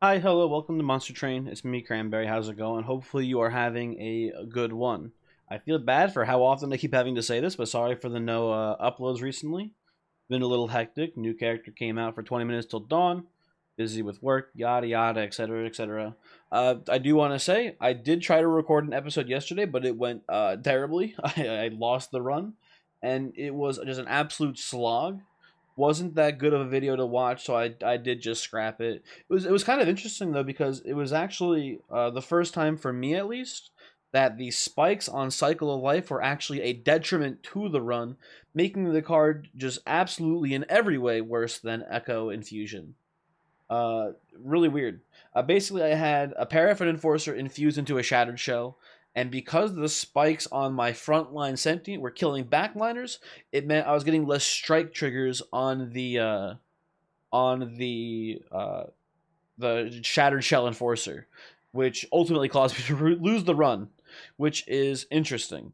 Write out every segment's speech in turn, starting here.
Hi, hello, welcome to Monster Train. It's me, Cranberry. How's it going? Hopefully you are having a good one. I feel bad for how often I keep having to say this, but sorry for the no uploads recently. Been a little hectic. New character came out for 20 minutes till dawn. Busy with work, yada yada, etc., etc. I do want to say I did try to record an episode yesterday, but it went terribly. I lost the run, and it was just an absolute slog. Wasn't that good of a video to watch, so I did just scrap it. It was kind of interesting though, because it was actually the first time for me at least that the spikes on Cycle of Life were actually a detriment to the run, making the card just absolutely in every way worse than Echo Infusion. Really weird. Basically, I had a Paraffin Enforcer infused into a Shattered Shell, and because the spikes on my frontline Sentient were killing backliners, it meant I was getting less strike triggers on the Shattered Shell Enforcer, which ultimately caused me to lose the run, which is interesting,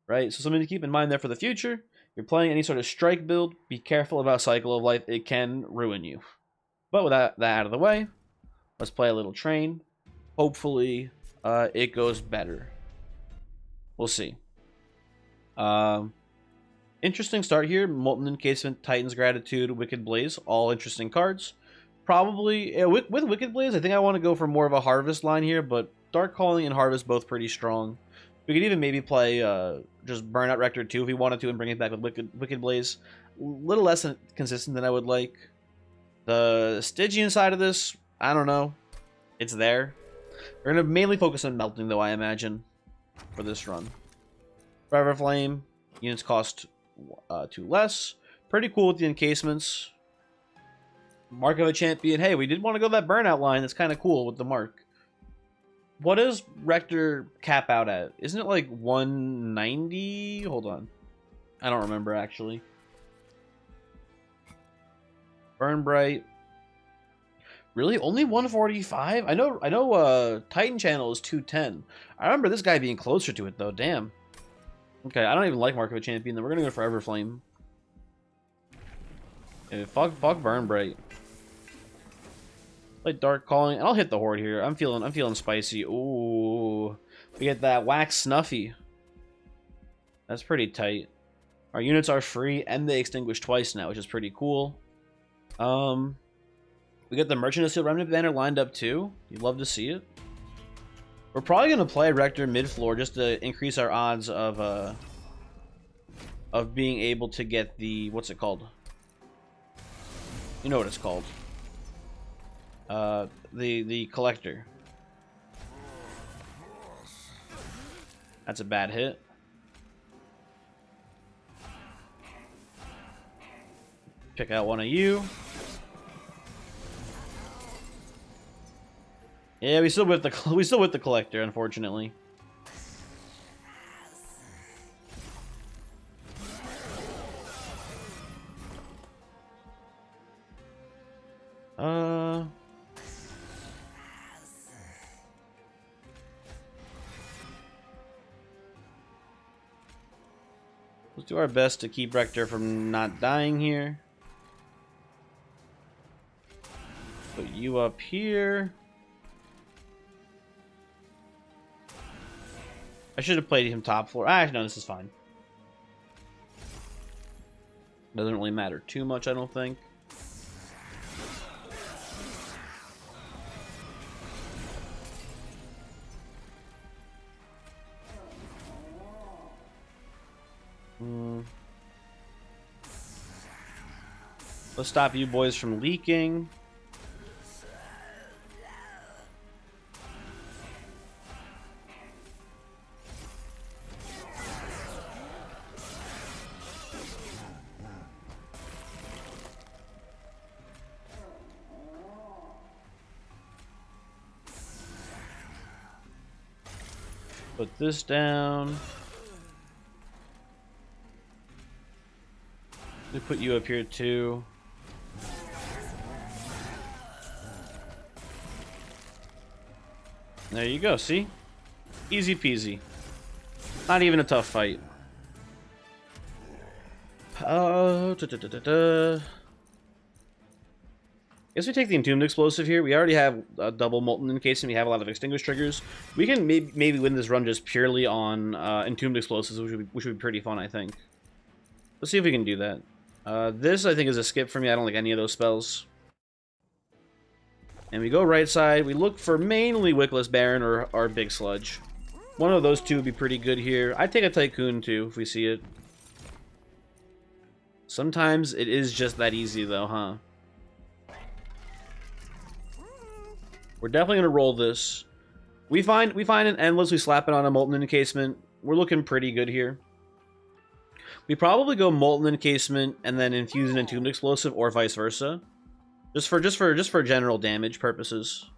right? So something to keep in mind there for the future. If you're playing any sort of strike build, be careful about Cycle of Life. It can ruin you. But with that out of the way, let's play a little train. Hopefully, it goes better. We'll see. Um, Interesting start here. Molten Encasement, Titan's Gratitude, Wicked Blaze, all interesting cards. Probably, yeah, with Wicked Blaze, I think I want to go for more of a Harvest line here, but Dark Calling and Harvest both pretty strong. We could even maybe play just Burnout Rector 2 if we wanted to and bring it back with Wicked Blaze. A little less consistent than I would like. The Stygian side of this, I don't know. It's there. We're going to mainly focus on melting, though, I imagine, for this run. Forever Flame, units cost 2 less. Pretty cool with the encasements. Mark of a Champion. Hey, we did want to go that burnout line. That's kind of cool with the mark. What does Rector cap out at? Isn't it like 190? Hold on. I don't remember, actually. Burn Bright. Really? Only 145? I know Titan Channel is 210. I remember this guy being closer to it though, damn. Okay, I don't even like Mark of a Champion, then we're gonna go for Everflame. Yeah, fuck Burn Bright. Play Dark Calling. I'll hit the Horde here. I'm feeling spicy. Ooh. We get that Wax Snuffy. That's pretty tight. Our units are free and they extinguish twice now, which is pretty cool. We get the Merchant of Steel Remnant banner lined up too. You'd love to see it. We're probably gonna play Rector mid-floor just to increase our odds of being able to get the, what's it called? You know what it's called. The collector. That's a bad hit. Pick out one of you. Yeah, we still with the collector, unfortunately. Let's do our best to keep Rector from not dying here. Put you up here. I should have played him top floor. Actually, no, this is fine. Doesn't really matter too much, I don't think. Let's stop you boys from leaking. Put this down. We put you up here too. There you go, see? Easy peasy. Not even a tough fight. Guess we take the Entombed Explosive here. We already have a double Molten Encasement. We have a lot of Extinguish triggers. We can maybe win this run just purely on Entombed Explosives, which would be pretty fun, I think. Let's see if we can do that. This, I think, is a skip for me. I don't like any of those spells. And we go right side. We look for mainly Wickless Baron or Big Sludge. One of those two would be pretty good here. I'd take a Tycoon, too, if we see it. Sometimes it is just that easy, though, huh? We're definitely going to roll this. We find an Endless, we slap it on a Molten Encasement. We're looking pretty good here. We probably go Molten Encasement and then infuse an Entombed Explosive, or vice versa. Just for general damage purposes.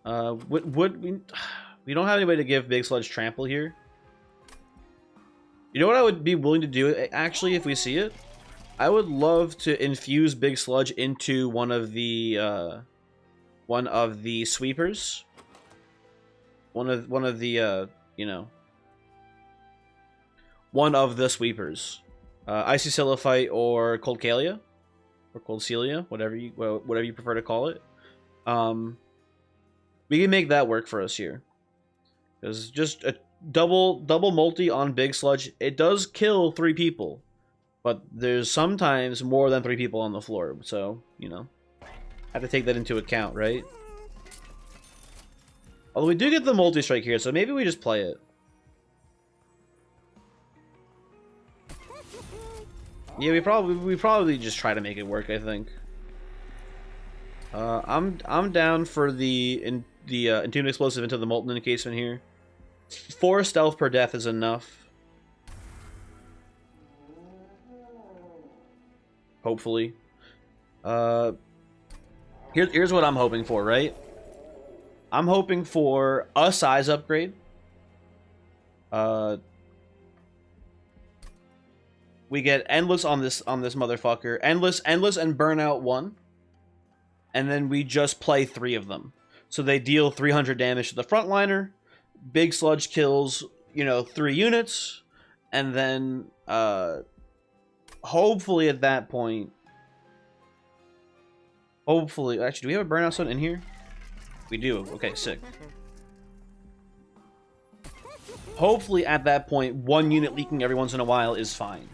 We don't have any way to give Big Sludge Trample here. You know what I would be willing to do, actually, if we see it? I would love to infuse Big Sludge into one of the sweepers. One of the sweepers. Icy Siliphyte or Cold Kalia. Or Cold Celia, whatever you prefer to call it. We can make that work for us here. Because just a double multi on Big Sludge, it does kill 3 people. But there's sometimes more than 3 people on the floor, so, have to take that into account, right? Although we do get the multi-strike here, so maybe we just play it. Yeah, we probably just try to make it work, I think. I'm down for the Entombed Explosive into the Molten Encasement here. 4 stealth per death is enough. Hopefully. Here's what I'm hoping for, right? I'm hoping for a size upgrade. We get Endless on this motherfucker. Endless and Burnout 1. And then we just play 3 of them. So they deal 300 damage to the frontliner. Big Sludge kills, 3 units. And then hopefully at that point, actually, do we have a Burnout Stone in here? We do. Okay, sick. Hopefully at that point, 1 unit leaking every once in a while is fine.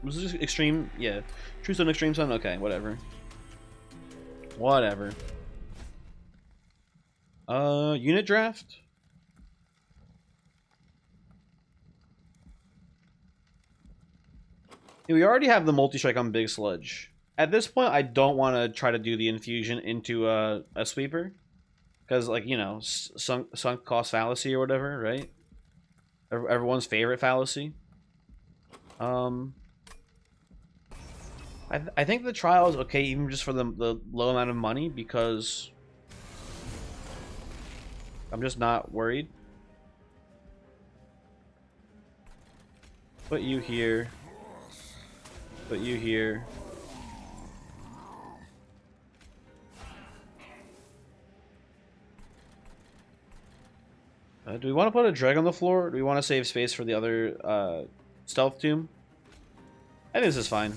Was this extreme? Yeah. True Stone, Extreme Stone? Okay, whatever. Whatever. Unit draft? Yeah, we already have the multi-strike on Big Sludge. At this point, I don't want to try to do the infusion into a sweeper. Because, like, sunk cost fallacy or whatever, right? Everyone's favorite fallacy. I think the trial is okay, even just for the low amount of money, because I'm just not worried. Put you here. Put you here. Do we want to put a dreg on the floor? Or do we want to save space for the other stealth tomb? I think this is fine.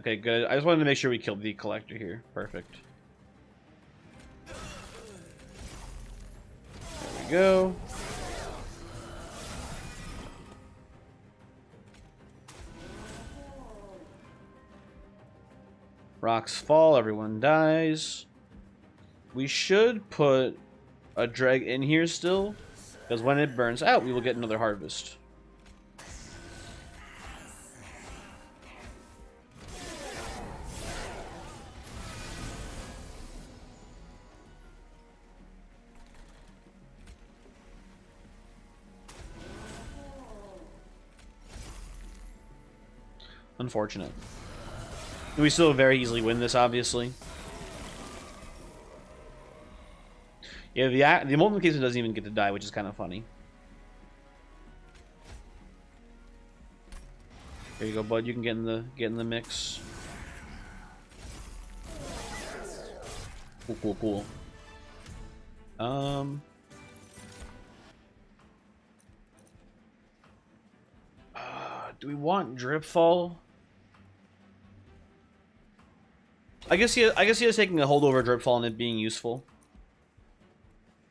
Okay, good. I just wanted to make sure we killed the collector here. Perfect. There we go. Rocks fall, everyone dies. We should put a dreg in here still, because when it burns out, we will get another harvest. Unfortunate. We still very easily win this, obviously. Yeah, the Molten Encasement doesn't even get to die, which is kind of funny. There you go, bud. You can get in the mix. Cool. Do we want Drip Fall? I guess he is taking a holdover Drip Fall and it being useful.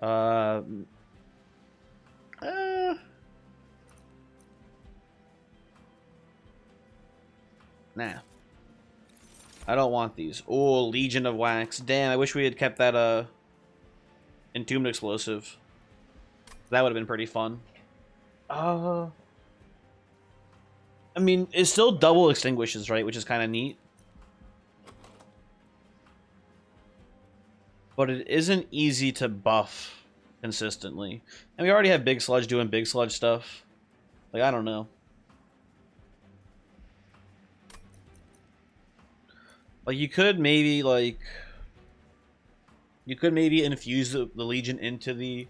Nah. I don't want these. Oh, Legion of Wax. Damn, I wish we had kept that Entombed Explosive. That would have been pretty fun. I mean, it still double extinguishes, right? Which is kind of neat. But it isn't easy to buff consistently. And we already have Big Sludge doing Big Sludge stuff. Like, I don't know. Like, you could maybe, like... You could maybe infuse the Legion into the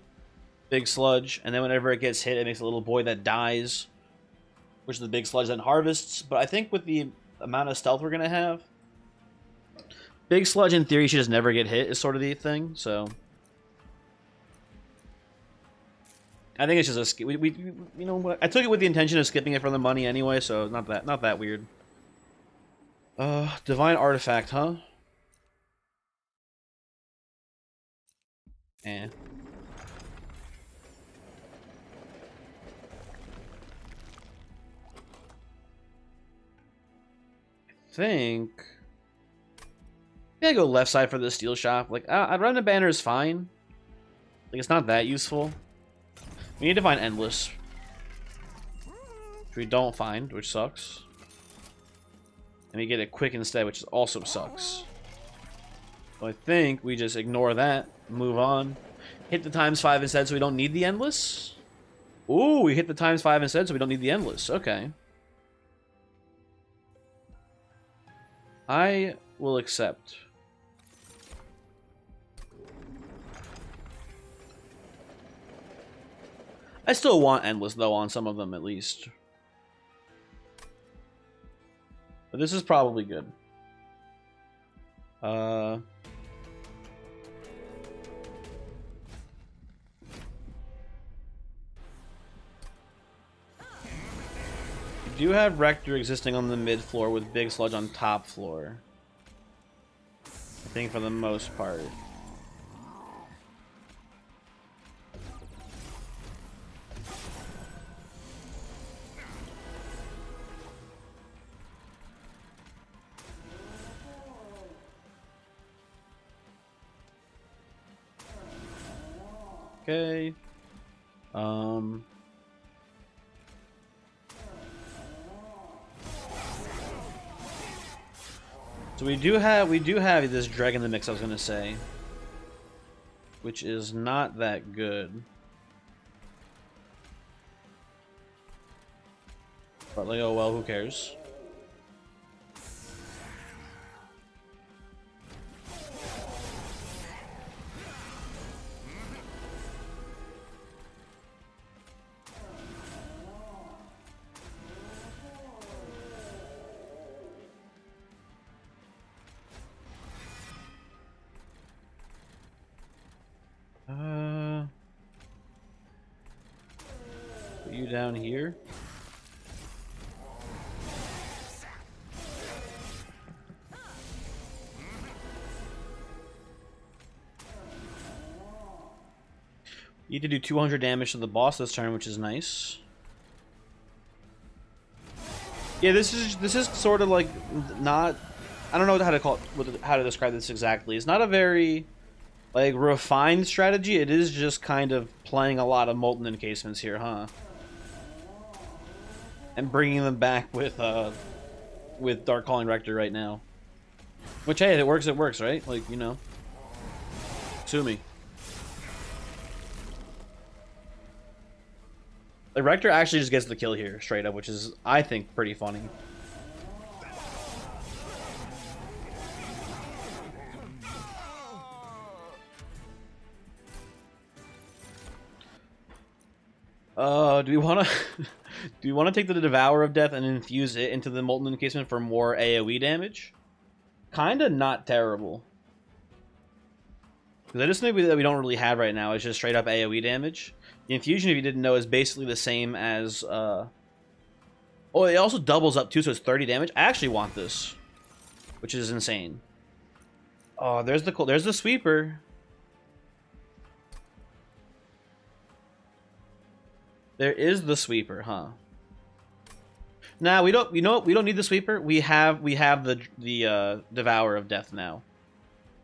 Big Sludge, and then whenever it gets hit, it makes a little boy that dies, which the Big Sludge then harvests. But I think with the amount of stealth we're going to have, Big Sludge in theory should just never get hit is sort of the thing, so... I think it's just a skip. You know, I took it with the intention of skipping it for the money anyway, so not that weird. Divine Artifact, huh? Eh. I think I go left side for the steel shop. Like, I'd run the banner is fine. Like, it's not that useful. We need to find Endless, which we don't find, which sucks. And we get it quick instead, which also sucks. So I think we just ignore that, move on. Hit the ×5 instead so we don't need the Endless. Ooh, we hit the ×5 instead so we don't need the Endless. Okay. I will accept. I still want Endless, though, on some of them, at least. But this is probably good. We do have Rector existing on the mid floor with Big Sludge on top floor. I think for the most part. Okay. So we do have this drag in the mix, I was gonna say, which is not that good. But like, oh well, who cares? Put you down here. You need to do 200 damage to the boss this turn, which is nice. Yeah, this is sort of like not. I don't know how to call it, how to describe this exactly. It's not a very like refined strategy. It is just kind of playing a lot of Molten Encasements here, huh? And bringing them back with Dark Calling Rector right now. Which, hey, if it works, right? Like, you know. Sue me. Like, Rector actually just gets the kill here, straight up, which is, I think, pretty funny. Do we want to do we want to take the Devour of Death and infuse it into the Molten Encasement for more AoE damage? Kinda not terrible. Because I just think that we don't really have right now is just straight up AoE damage. The infusion, if you didn't know, is basically the same as Oh, it also doubles up too, so it's 30 damage. I actually want this, which is insane. Oh, there's the sweeper. There is the sweeper, huh? Nah, we don't. You know what? We don't need the sweeper. We have the Devour of Death now.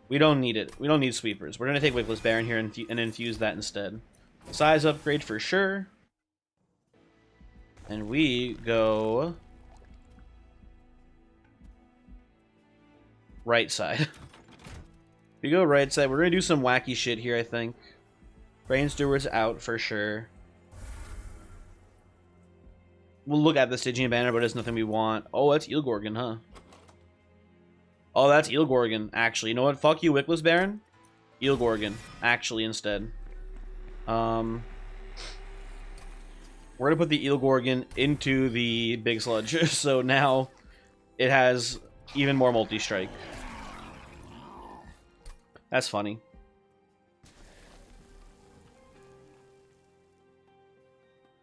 We don't need it. We don't need sweepers. We're gonna take Wickless Baron here and infuse that instead. Size upgrade for sure. And we go right side. We go right side. We're gonna do some wacky shit here, I think. Brain Steward's out for sure. We'll look at the Stygian banner, but it's nothing we want. Oh, that's Eel Gorgon, huh? Oh, that's Eel Gorgon, actually. You know what? Fuck you, Wickless Baron. Eel Gorgon, actually, instead. We're gonna put the Eel Gorgon into the Big Sludge, so now it has even more multi-strike. That's funny.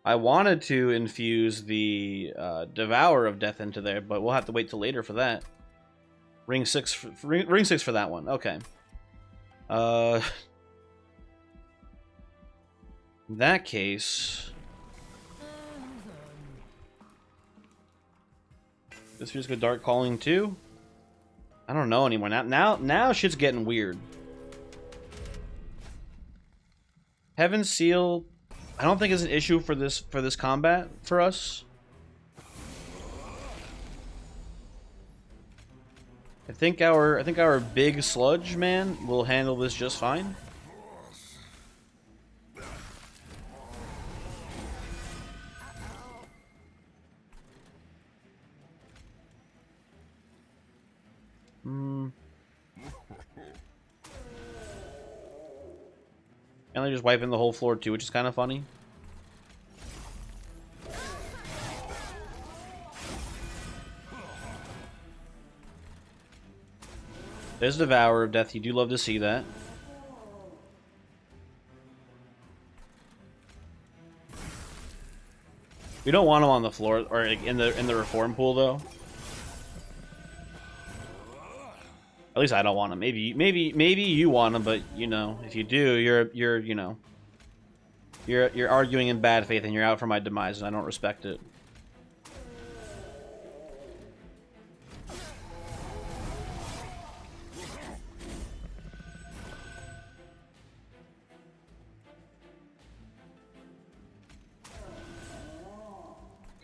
I wanted to infuse the Devour of Death into there, but we'll have to wait till later for that. Ring 6 for that one. Okay. In that case, this here's good Dark Calling too. I don't know anymore. Now shit's getting weird. Heaven's Seal, I don't think is an issue for this combat for us. I think our big Sludge man will handle this just fine. And they're just wiping the whole floor too, which is kind of funny. There's Devourer of Death. You do love to see that. We don't want him on the floor or in the reform pool though. At least I don't want him. Maybe you want him, but you know, if you do, you're arguing in bad faith and you're out for my demise, and I don't respect it.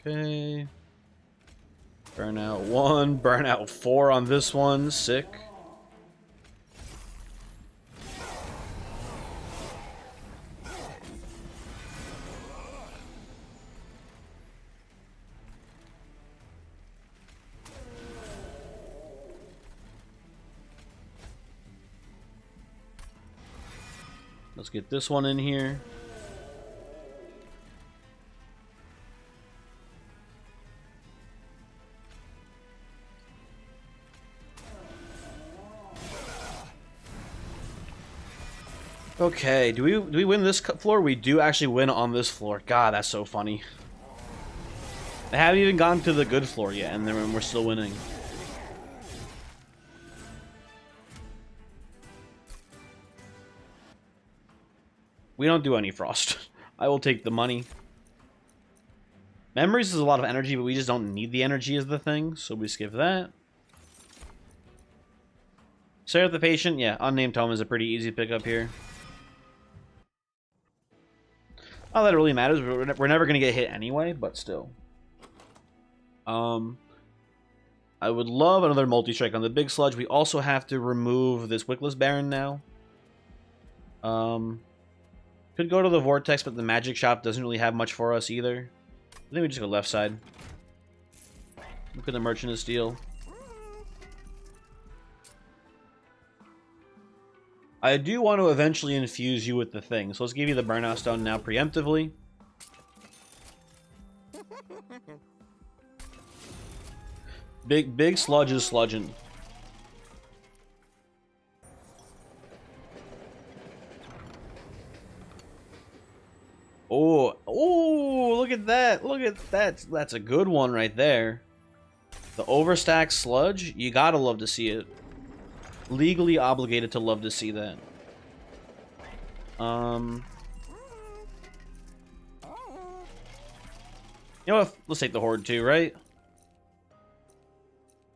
Okay. Burnout 1, burnout 4 on this one. Sick. Let's get this one in here. Okay, do we win this floor? We do actually win on this floor. God, that's so funny. I haven't even gotten to the good floor yet, and then we're still winning. We don't do any frost. I will take the money. Memories is a lot of energy, but we just don't need the energy as the thing, so we skip that. Seraph the Patient, yeah, Unnamed Tome is a pretty easy pickup here. Not that it really matters. We're never going to get hit anyway, but still. I would love another multi-strike on the Big Sludge. We also have to remove this Wickless Baron now. Could go to the Vortex, but the Magic Shop doesn't really have much for us either. I think we just go left side. Look at the Merchant of Steel. I do want to eventually infuse you with the thing, so let's give you the Burnout Stone now preemptively. Big Sludge is sludging. Oh, look at that. Look at that. That's a good one right there. The overstacked sludge. You gotta love to see it. Legally obligated to love to see that. You know what? Let's take the Horde too, right?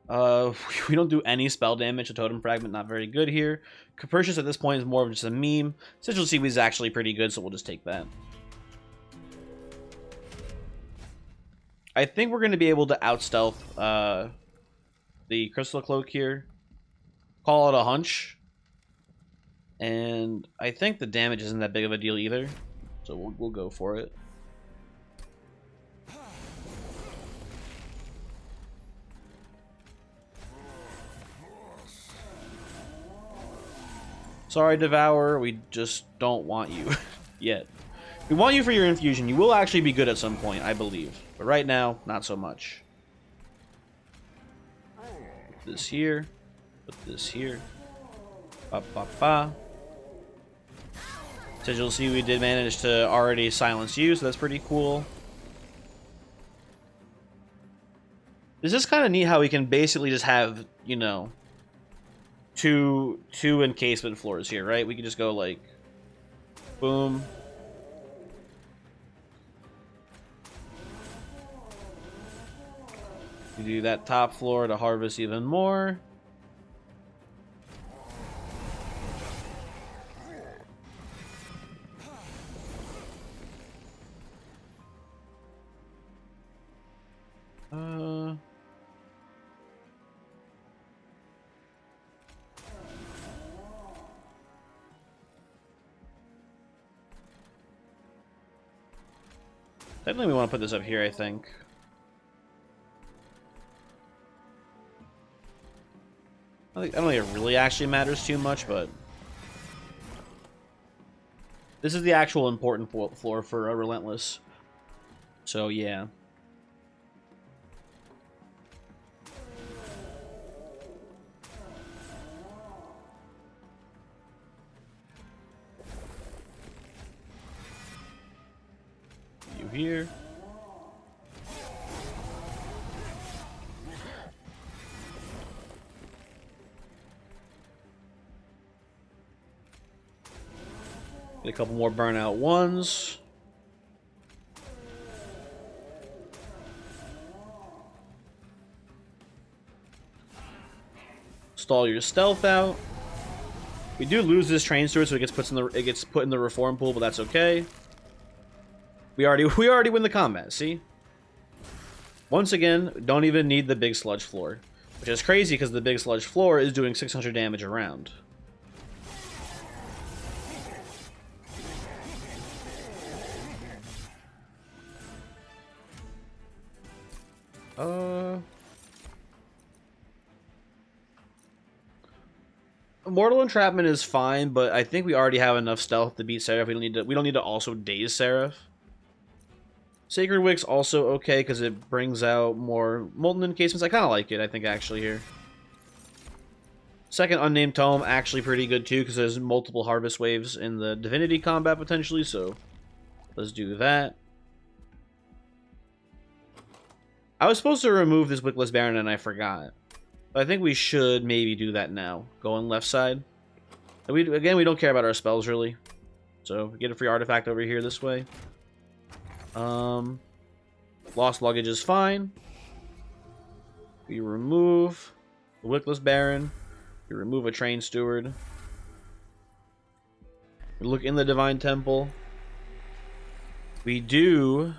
We don't do any spell damage. A Totem Fragment, not very good here. Capricious at this point is more of just a meme. Sigil Seaweed is actually pretty good, so we'll just take that. I think we're going to be able to out-stealth the Crystal Cloak here. Call it a hunch. And I think the damage isn't that big of a deal either. So we'll go for it. Sorry, Devourer, we just don't want you yet. We want you for your infusion. You will actually be good at some point, I believe. But right now, not so much. Put this here. Put this here. Ba ba ba. As you'll see, we did manage to already silence you, so that's pretty cool. This is kind of neat how we can basically just have, you know, two encasement floors here, right? We can just go like, boom. We do that top floor to harvest even more. Definitely we want to put this up here, I think. I don't think it really actually matters too much, but this is the actual important floor for a Relentless. So, yeah. You here. Get a couple more burnout ones. Stall your stealth out. We do lose this train steward, so it gets put in the reform pool, but that's okay. We already win the combat. See. Once again, don't even need the big sludge floor, which is crazy because the big sludge floor is doing 600 damage a round. Mortal Entrapment is fine, but I think we already have enough stealth to beat Seraph. We don't need to also daze Seraph. Sacred Wick's also okay because it brings out more Molten Encasements. I kind of like it, I think, actually, here. Second Unnamed Tome, actually pretty good, too, because there's multiple Harvest Waves in the Divinity combat, potentially, so let's do that. I was supposed to remove this Wickless Baron, and I forgot. But I think we should maybe do that now. Go on left side. And again, we don't care about our spells, really. So, we get a free artifact over here this way. Lost luggage is fine. We remove the Wickless Baron. We remove a train steward. We look in the Divine Temple. We do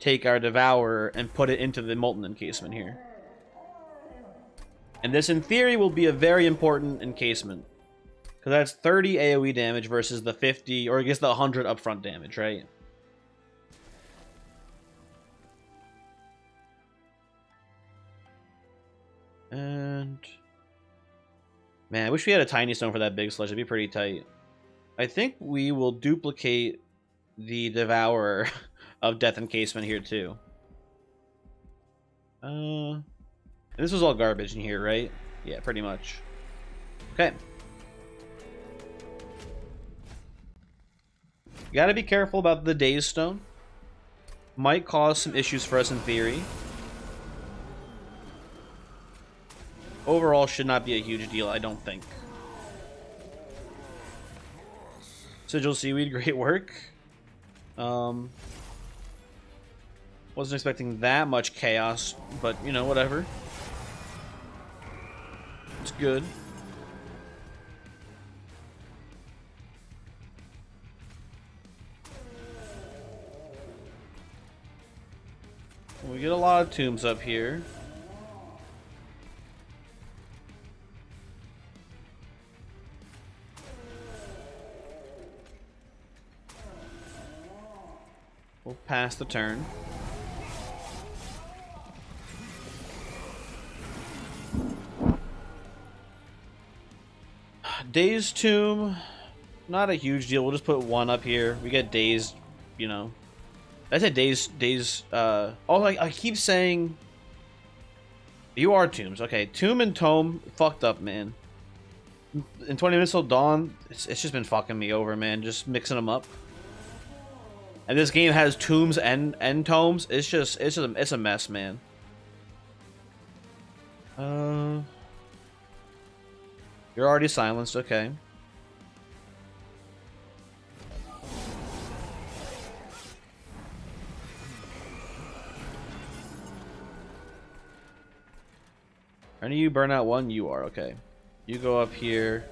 take our Devourer and put it into the Molten Encasement here. And this, in theory, will be a very important encasement. Because that's 30 AoE damage versus the 50, or I guess the 100 upfront damage, right? And man, I wish we had a tiny stone for that big sludge. It'd be pretty tight. I think we will duplicate the Devourer of Death Encasement here too. And this was all garbage in here, right? Yeah, pretty much. Okay. You gotta be careful about the Daze Stone. Might cause some issues for us in theory. Overall, should not be a huge deal, I don't think. Sigil Seaweed, great work. Wasn't expecting that much chaos, but, you know, whatever. It's good. We get a lot of tombs up here. We'll pass the turn. Dazed Tomb, not a huge deal. We'll just put one up here. We get Dazed, you know. I said Dazed, oh, I keep saying... You are Tombs. Okay, Tomb and Tome, fucked up, man. In 20 minutes till dawn, it's just been fucking me over, man. Just mixing them up. And this game has Tombs and Tomes. It's a mess, man. You're already silenced, okay. Are any of you burn out one? You are, okay. You go up here.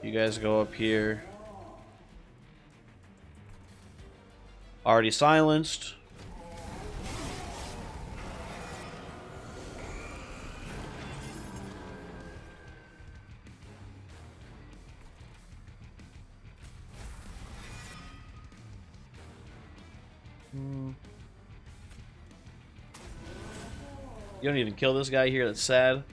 You guys go up here. Already silenced. You don't even kill this guy here, that's sad.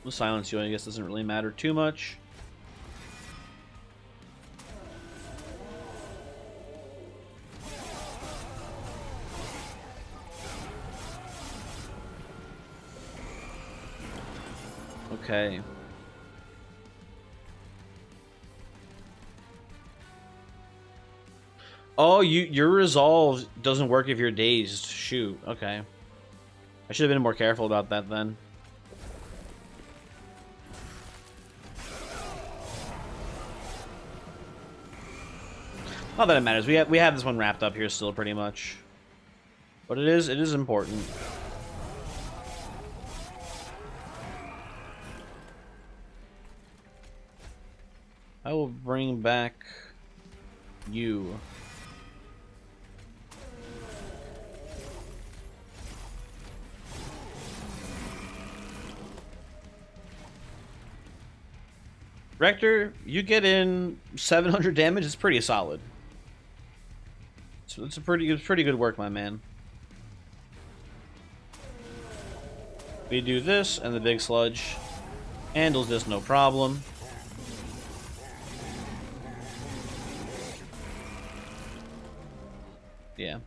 We'll silence you, I guess doesn't really matter too much. Okay. Oh, your resolve doesn't work if you're dazed. Shoot. Okay. I should have been more careful about that then. Not that it matters. We have this one wrapped up here still pretty much. But it is important. I will bring back you. Rector, you get in 700 damage. It's pretty solid. So it's pretty good work, my man. We do this, and the big sludge handles this no problem. Yeah.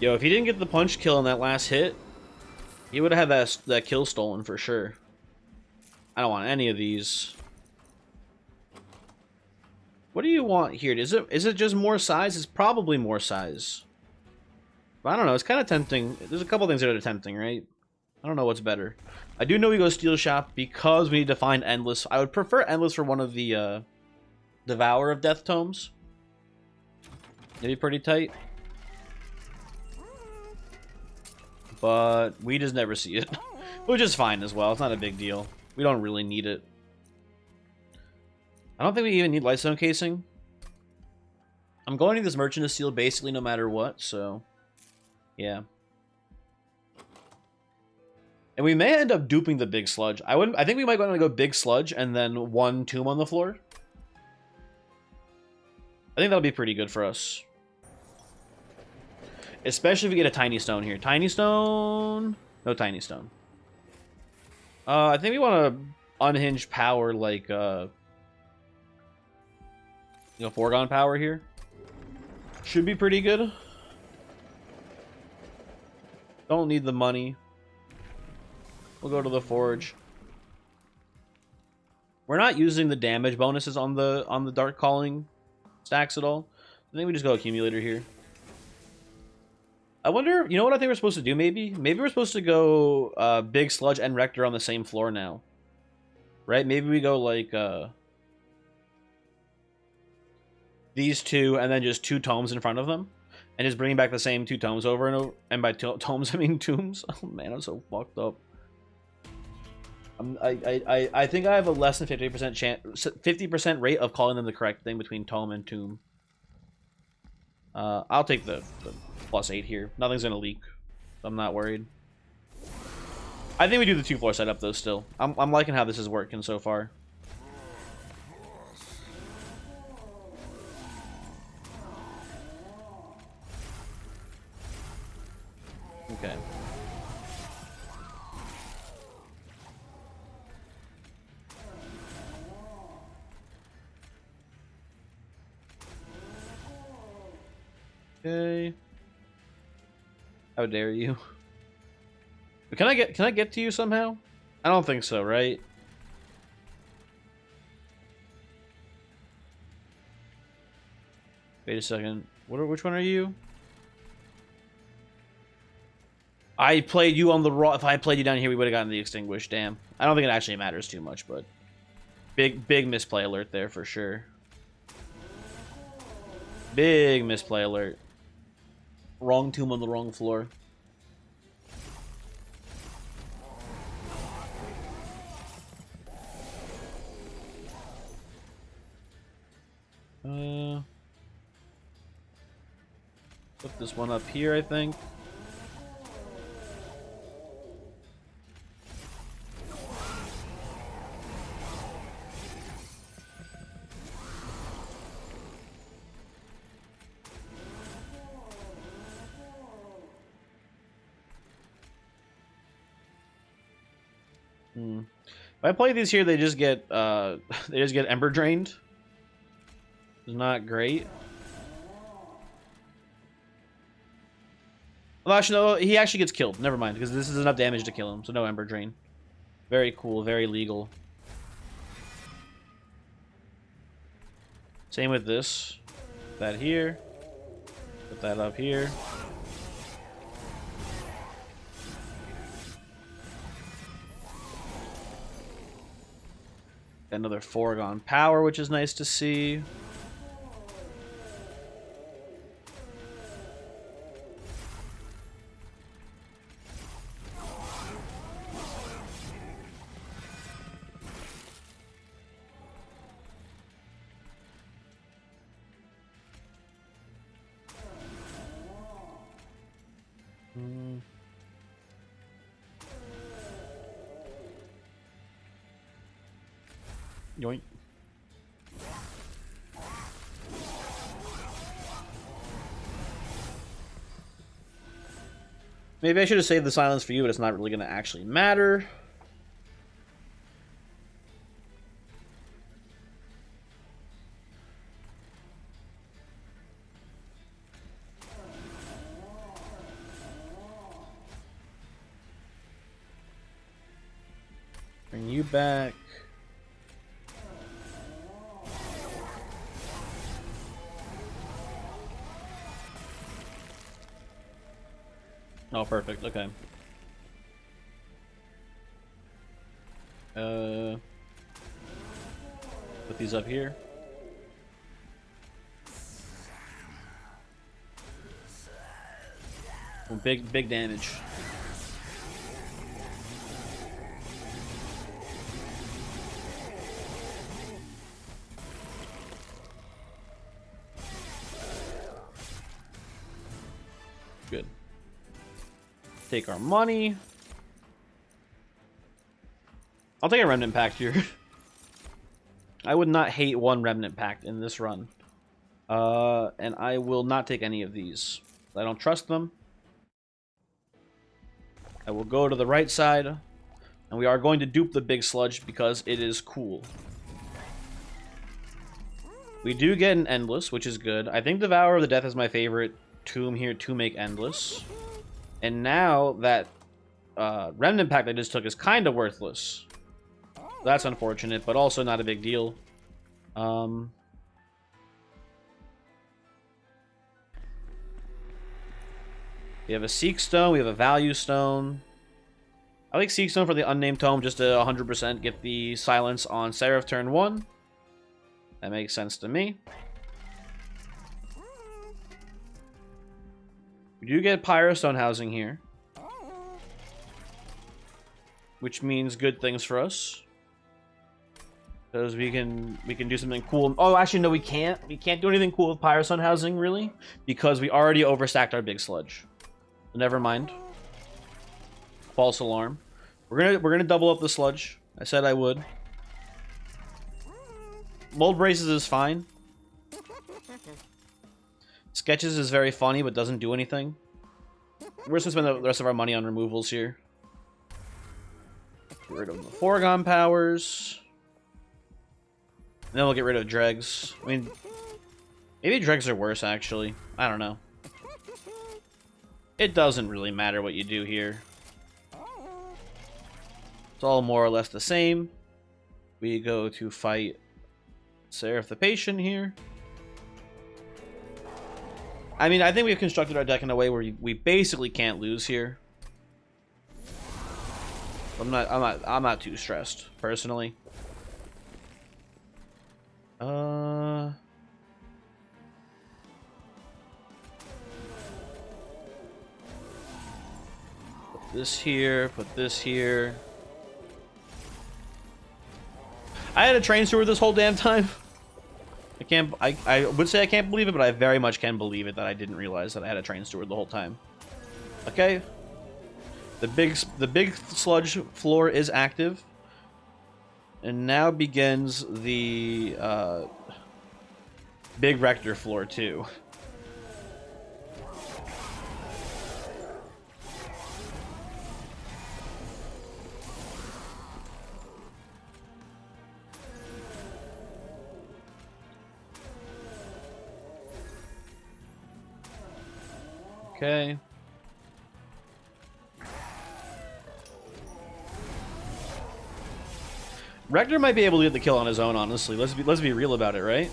Yo, if he didn't get the punch kill in that last hit, he would have had that kill stolen for sure. I don't want any of these. What do you want here? Is it just more size? It's probably more size. But I don't know. It's kind of tempting. There's a couple things that are tempting, right? I don't know what's better. I do know we go Steel Shop because we need to find Endless. I would prefer Endless for one of the Devour of Death tomes. It'd be pretty tight. But we just never see it. Which is fine as well. It's not a big deal. We don't really need it. I don't think we even need Lightstone Casing. I'm going to this Merchant of Steel basically no matter what, so... Yeah. And we may end up duping the big sludge. I think we might want to go big sludge and then one tomb on the floor. I think that'll be pretty good for us. Especially if we get a tiny stone here. Tiny stone? No tiny stone. I think we want to unhinged power like Gorgon power here. Should be pretty good. Don't need the money. We'll go to the forge. We're not using the damage bonuses on the Dark Calling stacks at all. I think we just go accumulator here. I wonder, you know what I think we're supposed to do maybe? Maybe we're supposed to go Big Sludge and Rector on the same floor now. Right? Maybe we go like these two and then just 2 tomes in front of them. And just bringing back the same 2 tomes over and over. And by tomes, I mean tombs. Oh man, I'm so fucked up. I think I have a less than 50% chance, 50% rate of calling them the correct thing between tome and tomb. I'll take the +8 here. Nothing's gonna leak. So I'm not worried. I think we do the 2-floor setup though. Still, I'm liking how this is working so far. Okay. Okay. How dare you? But can I get to you somehow? I don't think so, right? Wait a second. Which one are you? I played you on the raw. If I played you down here, we would have gotten the extinguished. Damn. I don't think it actually matters too much, but big misplay alert there for sure. Big misplay alert. Wrong tomb on the wrong floor. Put this one up here, I think. If I play these here, they just get ember drained. It's not great. Well, actually, no, he actually gets killed. Never mind, because this is enough damage to kill him, so no ember drain. Very cool, very legal. Same with this. Put that here. Put that up here. Another foregone power, which is nice to see. Yoink. Maybe I should have saved the silence for you, but it's not really going to actually matter. Bring you back. Oh, perfect. Okay. Put these up here. Oh, big damage. Good. Take our money. I'll take a remnant pact here. I would not hate 1 remnant pact in this run. And I will not take any of these. I don't trust them. I will go to the right side. And we are going to dupe the big sludge because it is cool. We do get an Endless, which is good. I think Devourer of the Death is my favorite tomb here to make Endless. And now that Remnant pack I just took is kind of worthless. That's unfortunate, but also not a big deal. We have a Seek Stone, we have a Value Stone. I like Seek Stone for the Unnamed Tome just to 100% get the silence on Seraph turn 1. That makes sense to me. We do get Pyrostone housing here, which means good things for us. Because we can do something cool. Oh, actually, no, we can't. We can't do anything cool with Pyrostone housing, really, because we already overstacked our big sludge. So never mind. False alarm. We're gonna double up the sludge. I said I would. Mold Braces is fine. Sketches is very funny, but doesn't do anything. We're just gonna spend the rest of our money on removals here. Get rid of the Foregone powers. And then we'll get rid of Dregs. I mean, maybe Dregs are worse, actually. I don't know. It doesn't really matter what you do here. It's all more or less the same. We go to fight Seraph the Patient here. I mean, I think we've constructed our deck in a way where we basically can't lose here. I'm not too stressed, personally. Put this here, put this here. I had a train steward this whole damn time. I would say I can't believe it, but I very much can believe it that I didn't realize that I had a train steward the whole time. Okay. The big sludge floor is active. And now begins the big rector floor too. Okay. Rector might be able to get the kill on his own, honestly. Let's be real about it, right?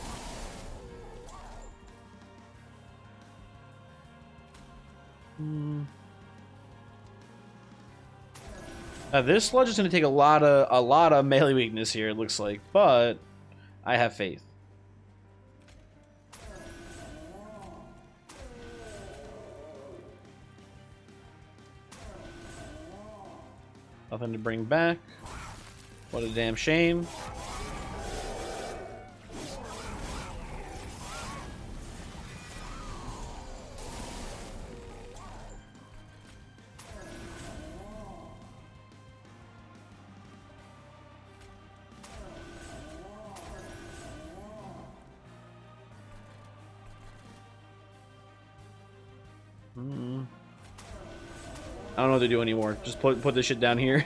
This sludge is going to take a lot of melee weakness here, it looks like, but I have faith. Nothing to bring back. What a damn shame. I don't know what to do anymore. Just put this shit down here.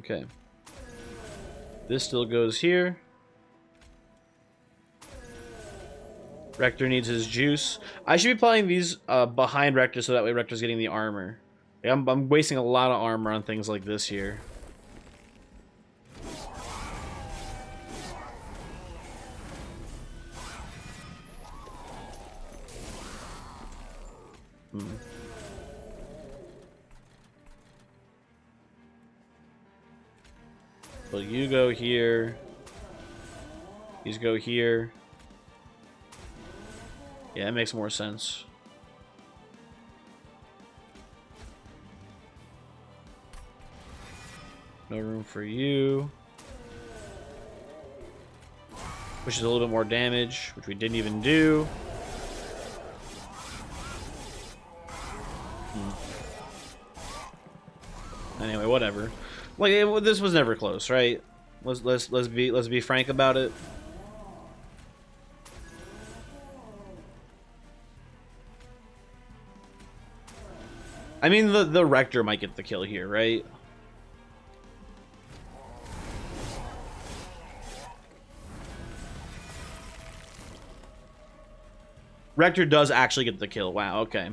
Okay. This still goes here. Rector needs his juice. I should be playing these behind Rector so that way Rector's getting the armor. I'm wasting a lot of armor on things like this here. Well, you go here. These go here. Yeah, that makes more sense. No room for you. Which is a little bit more damage, which we didn't even do. Anyway, whatever. Like this was never close, right? Let's be frank about it. I mean, the Rector might get the kill here, right? Rector does actually get the kill. Wow, okay.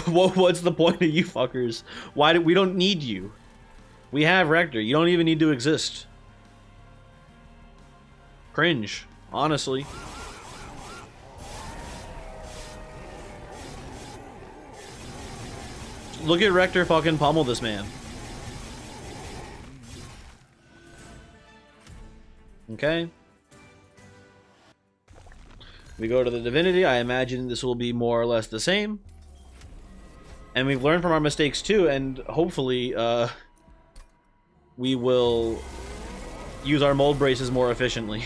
What's the point of you fuckers? Why do we don't need you? We have Rector. You don't even need to exist. Cringe, honestly. Look at Rector fucking pummel this man. Okay. We go to the Divinity. I imagine this will be more or less the same. And we've learned from our mistakes too, and hopefully we will use our mold braces more efficiently.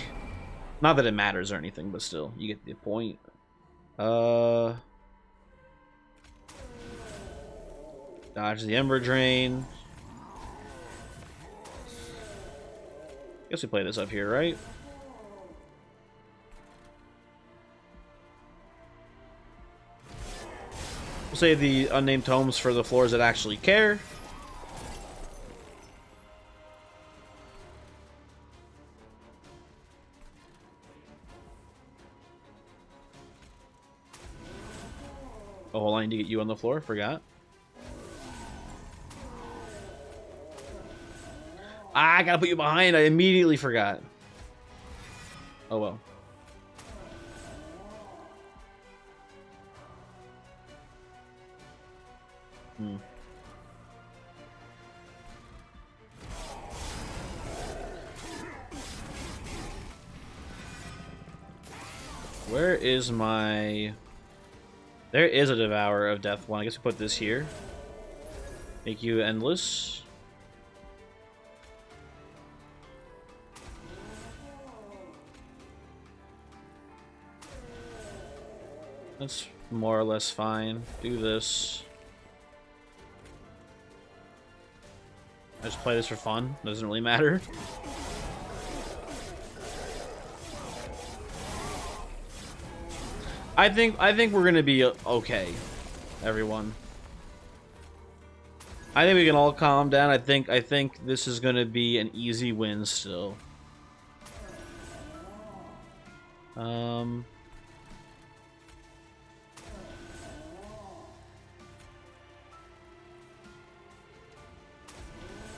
Not that it matters or anything, but still, you get the point. Dodge the Ember Drain. Guess we play this up here, right? We'll save the unnamed tomes for the floors that actually care. Oh, hold on, I need to get you on the floor. Forgot. Ah, I gotta put you behind. I immediately forgot. Oh well. Where is my... There is a Devourer of Death one. I guess we put this here. Make you endless. That's more or less fine. Do this. I just play this for fun. Doesn't really matter. I think we're gonna be okay, everyone. I think we can all calm down. I think this is gonna be an easy win still.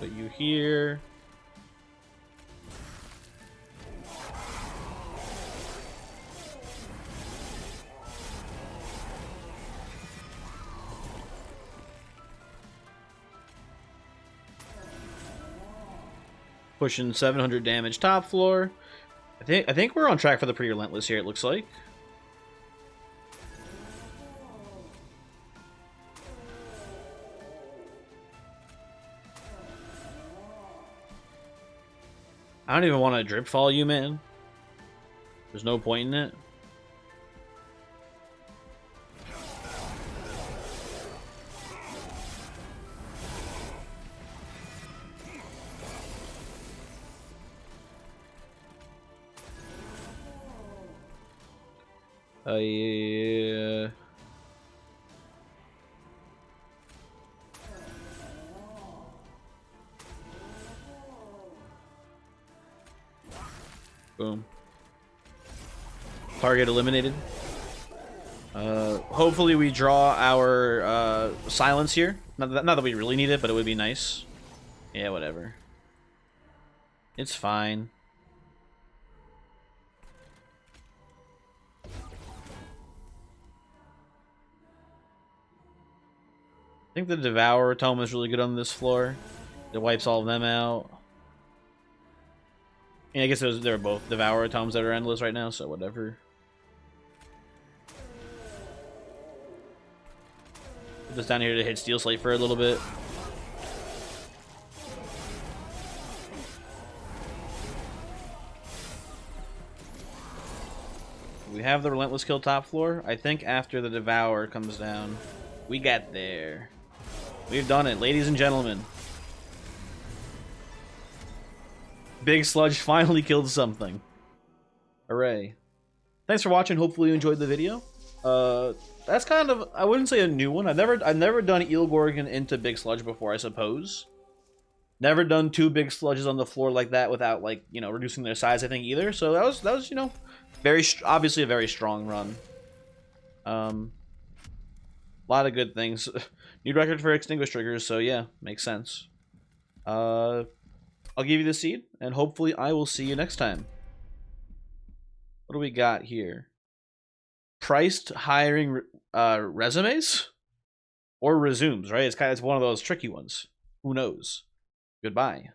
Put you here. Pushing 700 damage top floor. I think we're on track for the pretty relentless here, it looks like. I don't even want to drip fall you, man. There's no point in it. Yeah. Boom. Target eliminated. Hopefully we draw our silence here. Not that we really need it, but it would be nice. Yeah, whatever. It's fine. I think the Devourer tome is really good on this floor. It wipes all of them out. Yeah, I guess they're both Devourer tomes that are endless right now, so whatever. Put this down here to hit Steel Slate for a little bit. We have the Relentless Kill top floor. I think after the Devourer comes down, we got there. We've done it, ladies and gentlemen. Big Sludge finally killed something. Hooray. Thanks for watching. Hopefully you enjoyed the video. that's kind of, I wouldn't say a new one. I've never done Eel Gorgon into Big Sludge before, I suppose. Never done 2 big sludges on the floor like that without, like, you know, reducing their size, I think, either. So that was, you know, obviously a very strong run. A lot of good things. New record for extinguish triggers, so yeah, makes sense. I'll give you the seed, and hopefully I will see you next time. What do we got here? Priced hiring resumes or resumes, right? It's one of those tricky ones. Who knows? Goodbye.